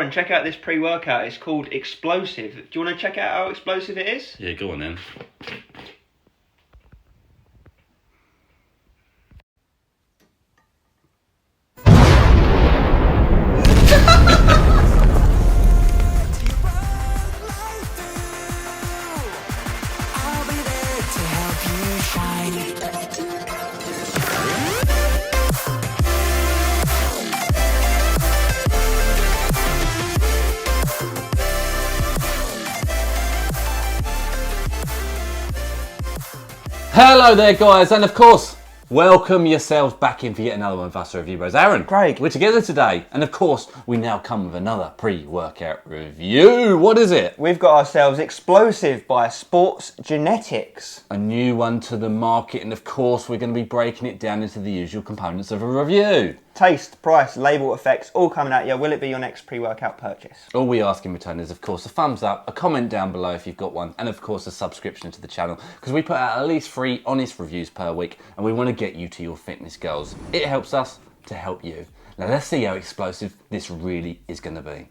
Aaron, check out this pre-workout. It's called Explosive. Do you want to check out how explosive it is? Yeah, go on then. Hello there guys, and of course, welcome yourselves back in for yet another one of us Review Bros. Aaron, Craig, we're together today, and of course, we now come with another pre-workout review. What is it? we've got ourselves Explosive by Sports Genetics. A new one to the market, and of course, we're going to be breaking it down into the usual components of a review. Taste, price, label, effects, all coming at you. Will it be your next pre-workout purchase? All we ask in return is, of course, a thumbs up, a comment down below if you've got one, and of course, a subscription to the channel, because we put out at least 3 honest reviews per week, and we want to get you to your fitness goals. It helps us to help you. Now, let's see how explosive this really is going to be.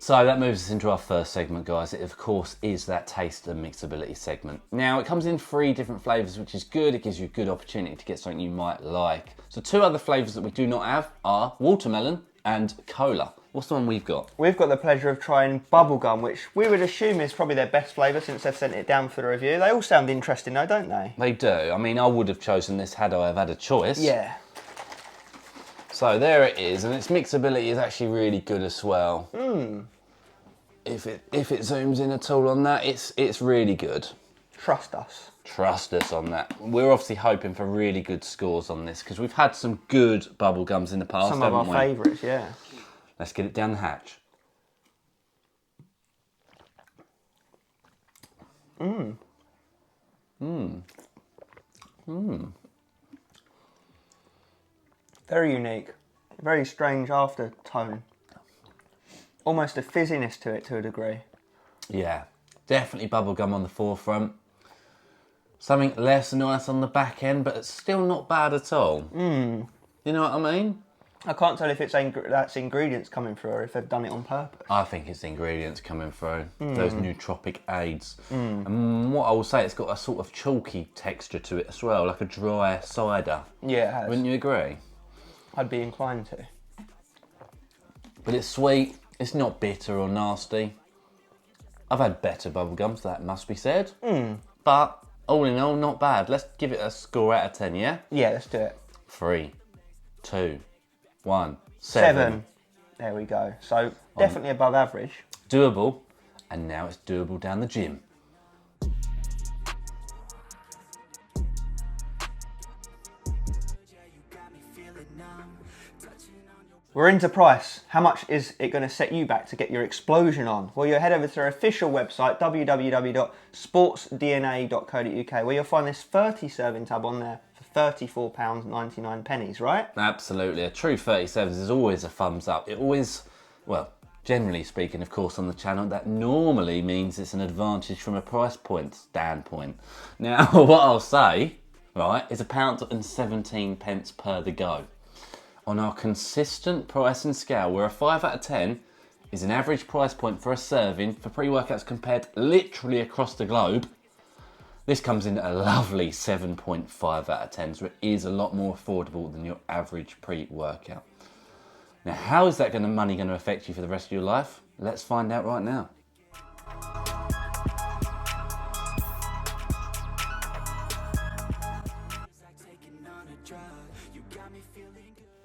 So that moves us into our first segment, guys. It, of course, is that taste and mixability segment. Now, it comes in 3 different flavours, which is good. It gives you a good opportunity to get something you might like. So 2 other flavours that we do not have are watermelon and cola. What's the one we've got? We've got the pleasure of trying bubblegum, which we would assume is probably their best flavour since they've sent it down for the review. They all sound interesting though, don't they? They do. I mean, I would have chosen this had I have had a choice. Yeah. So there it is, and its mixability is actually really good as well. If it zooms in at all on that, it's really good. Trust us. Trust us on that. We're obviously hoping for really good scores on this because we've had some good bubblegums in the past, Some of our favourites, yeah. Let's get it down the hatch. Very unique. Very strange aftertone. Almost a fizziness to it to a degree. Yeah, definitely bubblegum on the forefront. Something less nice on the back end, but it's still not bad at all. You know what I mean? I can't tell if that's ingredients coming through or if they've done it on purpose. I think it's ingredients coming through, those nootropic aids. And what I will say, it's got a sort of chalky texture to it as well, like a dry cider. Yeah, it has. Wouldn't you agree? I'd be inclined to. But it's sweet, it's not bitter or nasty. I've had better bubblegums, that must be said. But all in all, not bad. Let's give it a score out of 10, yeah? Yeah, let's do it. 3, 2, 1, 7. There we go. So definitely above average. Doable, and now it's doable down the gym. We're into price. How much is it going to set you back to get your explosion on? Well, you head over to our official website, www.sportsdna.co.uk, where you'll find this 30 serving tub on there for £34.99, right? Absolutely. A true 37s is always a thumbs up. It always, well, generally speaking, of course, on the channel, that normally means it's an advantage from a price point standpoint. Now, what I'll say, right, is £1.17 per the go. On our consistent pricing scale, where a 5 out of 10 is an average price point for a serving for pre-workouts compared literally across the globe, this comes in at a lovely 7.5 out of 10, so it is a lot more affordable than your average pre-workout. Now, how is that money going to affect you for the rest of your life? Let's find out right now.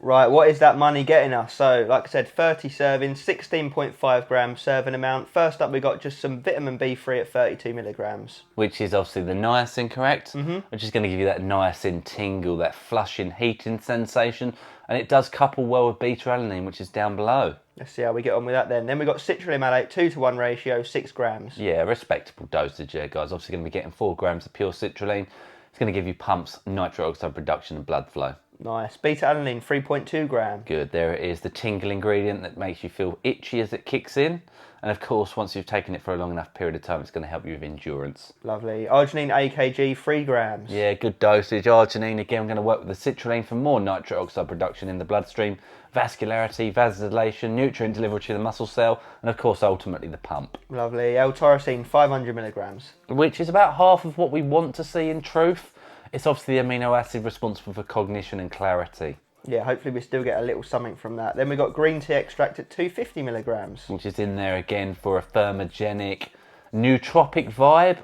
Right, what is that money getting us? So, like I said, 30 servings, 16.5 gram serving amount. First up, we got just some vitamin B3 at 32 milligrams. Which is obviously the niacin, correct? Which is going to give you that niacin tingle, that flushing, heating sensation. And it does couple well with beta-alanine, which is down below. Let's see how we get on with that then. Then we got citrulline malate, 2-to-1 ratio, 6 grams. Yeah, respectable dosage here, guys. Obviously going to be getting 4 grams of pure citrulline. It's going to give you pumps, nitric oxide production and blood flow. Nice. Beta-alanine, 3.2 grams. Good, there it is, the tingle ingredient that makes you feel itchy as it kicks in. And of course, once you've taken it for a long enough period of time, it's going to help you with endurance. Lovely. Arginine AKG, 3 grams. Yeah, good dosage. Arginine, again, we're going to work with the citrulline for more nitric oxide production in the bloodstream, vascularity, vasodilation, nutrient delivery to the muscle cell, and of course, ultimately the pump. Lovely. L-tyrosine, 500 milligrams. Which is about half of what we want to see in truth. It's obviously the amino acid responsible for cognition and clarity. Yeah, hopefully we still get a little something from that. Then we've got green tea extract at 250 milligrams. Which is in there again for a thermogenic, nootropic vibe.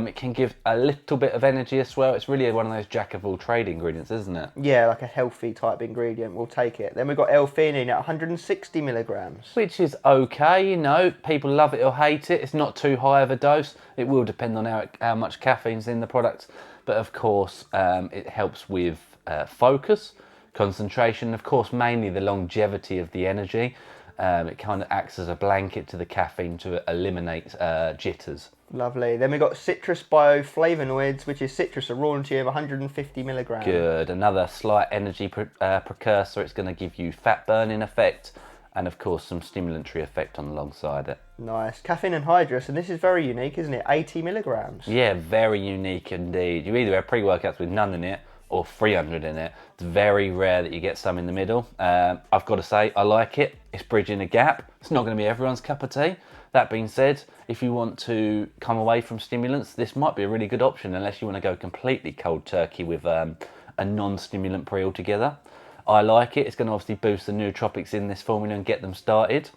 It can give a little bit of energy as well. It's really one of those jack of all trade ingredients, isn't it? Yeah, like a healthy type ingredient. We'll take it. Then we've got L-theanine at 160 milligrams. Which is okay, you know. People love it or hate it. It's not too high of a dose. It will depend on how much caffeine's in the product. But of course, it helps with focus, concentration, of course, mainly the longevity of the energy. It kind of acts as a blanket to the caffeine to eliminate jitters. Lovely. Then we've got citrus bioflavonoids, which is citrus aurantium, 150 milligrams. Good. Another slight energy precursor. It's going to give you fat burning effect and, of course, some stimulatory effect on alongside it. Nice. Caffeine anhydrous, and this is very unique, isn't it? 80 milligrams. Yeah, very unique indeed. You either have pre-workouts with none in it or 300 in it. It's very rare that you get some in the middle. I've got to say, I like it. It's bridging a gap. It's not going to be everyone's cup of tea. That being said, if you want to come away from stimulants, this might be a really good option, unless you want to go completely cold turkey with a non-stimulant pre altogether. I like it. It's going to obviously boost the nootropics in this formula and get them started.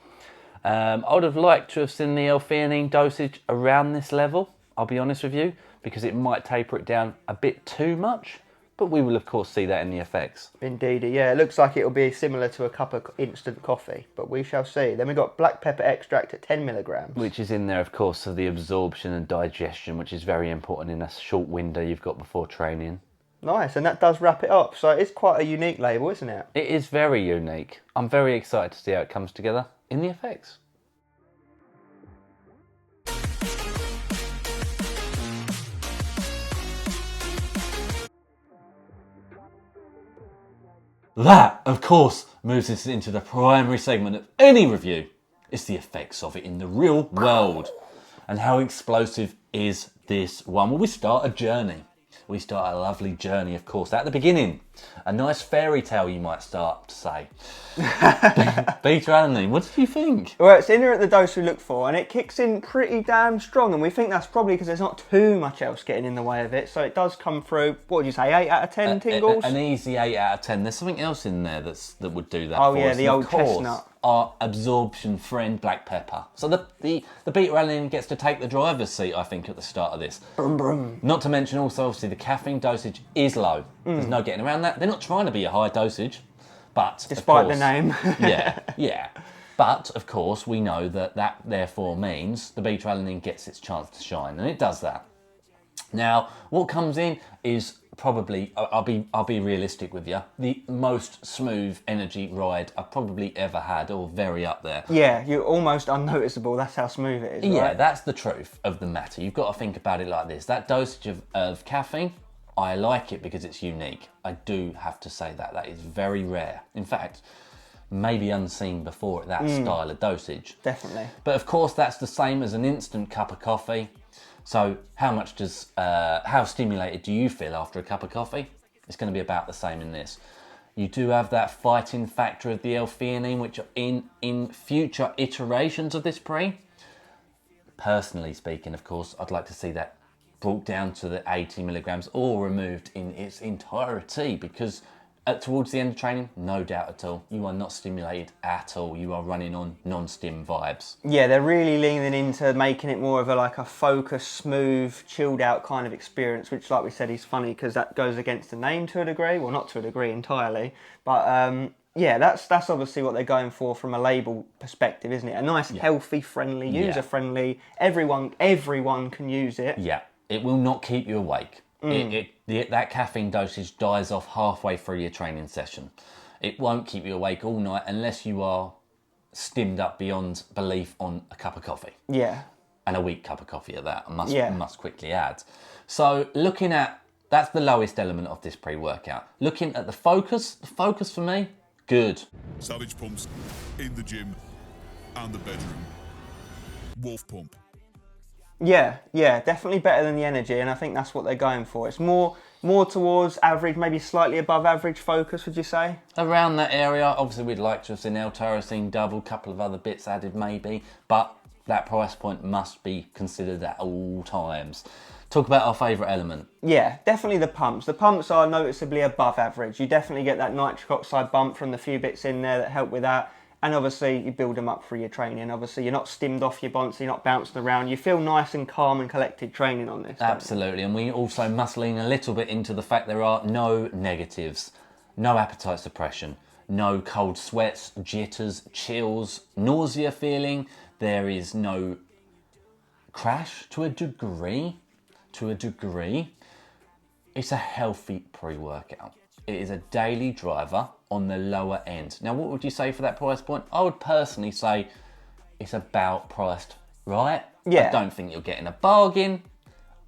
I would have liked to have seen the L-theanine dosage around this level, I'll be honest with you, because it might taper it down a bit too much. But we will, of course, see that in the effects. Indeed, yeah. It looks like it will be similar to a cup of instant coffee, but we shall see. Then we've got black pepper extract at 10 milligrams. Which is in there, of course, for the absorption and digestion, which is very important in a short window you've got before training. Nice, and that does wrap it up. So it's quite a unique label, isn't it? It is very unique. I'm very excited to see how it comes together in the effects. That, of course, moves us into the primary segment of any review. It's the effects of it in the real world. And how explosive is this one? Well, we start a journey. We start a lovely journey, of course, at the beginning. A nice fairy tale, you might start to say. Beta-alanine, what did you think? Well, it's in here at the dose we look for, and it kicks in pretty damn strong, and we think that's probably because there's not too much else getting in the way of it, so it does come through, what would you say, 8 out of 10 tingles? An easy 8 out of 10. There's something else in there that would do that Oh for yeah, us. the And old of course, chestnut. Our absorption friend, black pepper. So the beta-alanine gets to take the driver's seat, I think, at the start of this. Brum, brum. Not to mention also, obviously, the caffeine dosage is low. There's no getting around that. They're not trying to be a high dosage, but Despite of course, the name. yeah. But, of course, we know that therefore means the beta-alanine gets its chance to shine, and it does that. Now, what comes in is probably, I'll be realistic with you, the most smooth energy ride I've probably ever had, or very up there. Yeah, you're almost unnoticeable, that's how smooth it is, Yeah, right? that's the truth of the matter. You've got to think about it like this. That dosage of caffeine, I like it because it's unique. I do have to say that. That is very rare. In fact, maybe unseen before at that style of dosage. Definitely. But of course, that's the same as an instant cup of coffee. So how stimulated do you feel after a cup of coffee? It's going to be about the same in this. You do have that fighting factor of the L-theanine, which in future iterations of this pre. Personally speaking, of course, I'd like to see that brought down to the 80 milligrams or removed in its entirety, because towards the end of training, no doubt at all, you are not stimulated at all. You are running on non-stim vibes. Yeah, they're really leaning into making it more of a focused, smooth, chilled out kind of experience, which, like we said, is funny because that goes against the name to a degree. Well, not to a degree entirely, but yeah, that's obviously what they're going for from a label perspective, isn't it? A nice, healthy, friendly, user-friendly. Everyone can use it. Yeah, it will not keep you awake. That caffeine dosage dies off halfway through your training session. It won't keep you awake all night unless you are stimmed up beyond belief on a cup of coffee. Yeah. And a weak cup of coffee at that, I must quickly add. So looking at That's the lowest element of this pre-workout. Looking at the focus for me, good. Savage pumps in the gym and the bedroom. Wolf pump. Yeah, definitely better than the energy, and I think that's what they're going for. It's more towards average, maybe slightly above average focus, would you say? Around that area, obviously we'd like to have seen L-tyrosine double, couple of other bits added maybe, but that price point must be considered at all times. Talk about our favourite element. Yeah, definitely the pumps. The pumps are noticeably above average. You definitely get that nitric oxide bump from the few bits in there that help with that. And obviously you build them up through your training. Obviously you're not stimmed off your bonds, you're not bouncing around. You feel nice and calm and collected training on this. Absolutely, and we also must lean a little bit into the fact there are no negatives. No appetite suppression, no cold sweats, jitters, chills, nausea feeling. There is no crash to a degree. It's a healthy pre-workout. It is a daily driver on the lower end. Now, what would you say for that price point? I would personally say it's about priced right. Yeah. I don't think you're getting a bargain.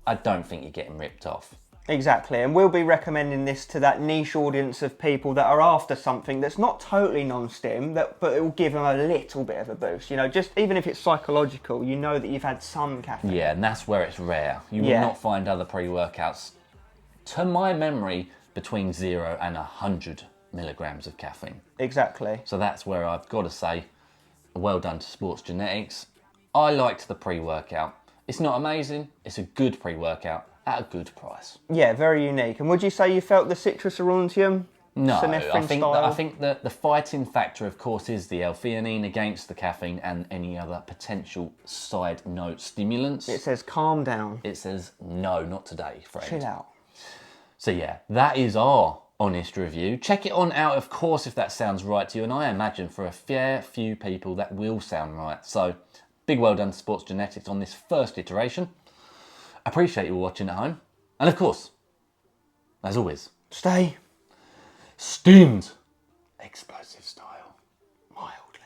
I don't think you're getting ripped off. Exactly, and we'll be recommending this to that niche audience of people that are after something that's not totally non-stim, but it will give them a little bit of a boost. You know, just even if it's psychological, you know that you've had some caffeine. Yeah, and that's where it's rare. You will not find other pre-workouts, to my memory, between 0 and 100 milligrams of caffeine. Exactly. So that's where I've got to say, well done to Sports Genetics. I liked the pre-workout. It's not amazing, it's a good pre-workout at a good price. Yeah, very unique. And would you say you felt the citrus aurantium? No, I style? think that the fighting factor, of course, is the L-theanine against the caffeine and any other potential side note stimulants. It says calm down. It says no, not today, friend. Chill out. So yeah, that is our honest review. Check it on out, of course, if that sounds right to you, and I imagine for a fair few people that will sound right. So big well done to Sports Genetics on this first iteration. Appreciate you watching at home, and of course, as always, Stay steamed explosive style. mildly.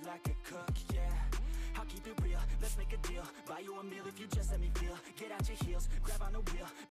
Like a cook, yeah. I'll keep it real, let's make a deal. Buy you a meal if you just let me feel. Get out your heels, grab on the wheel.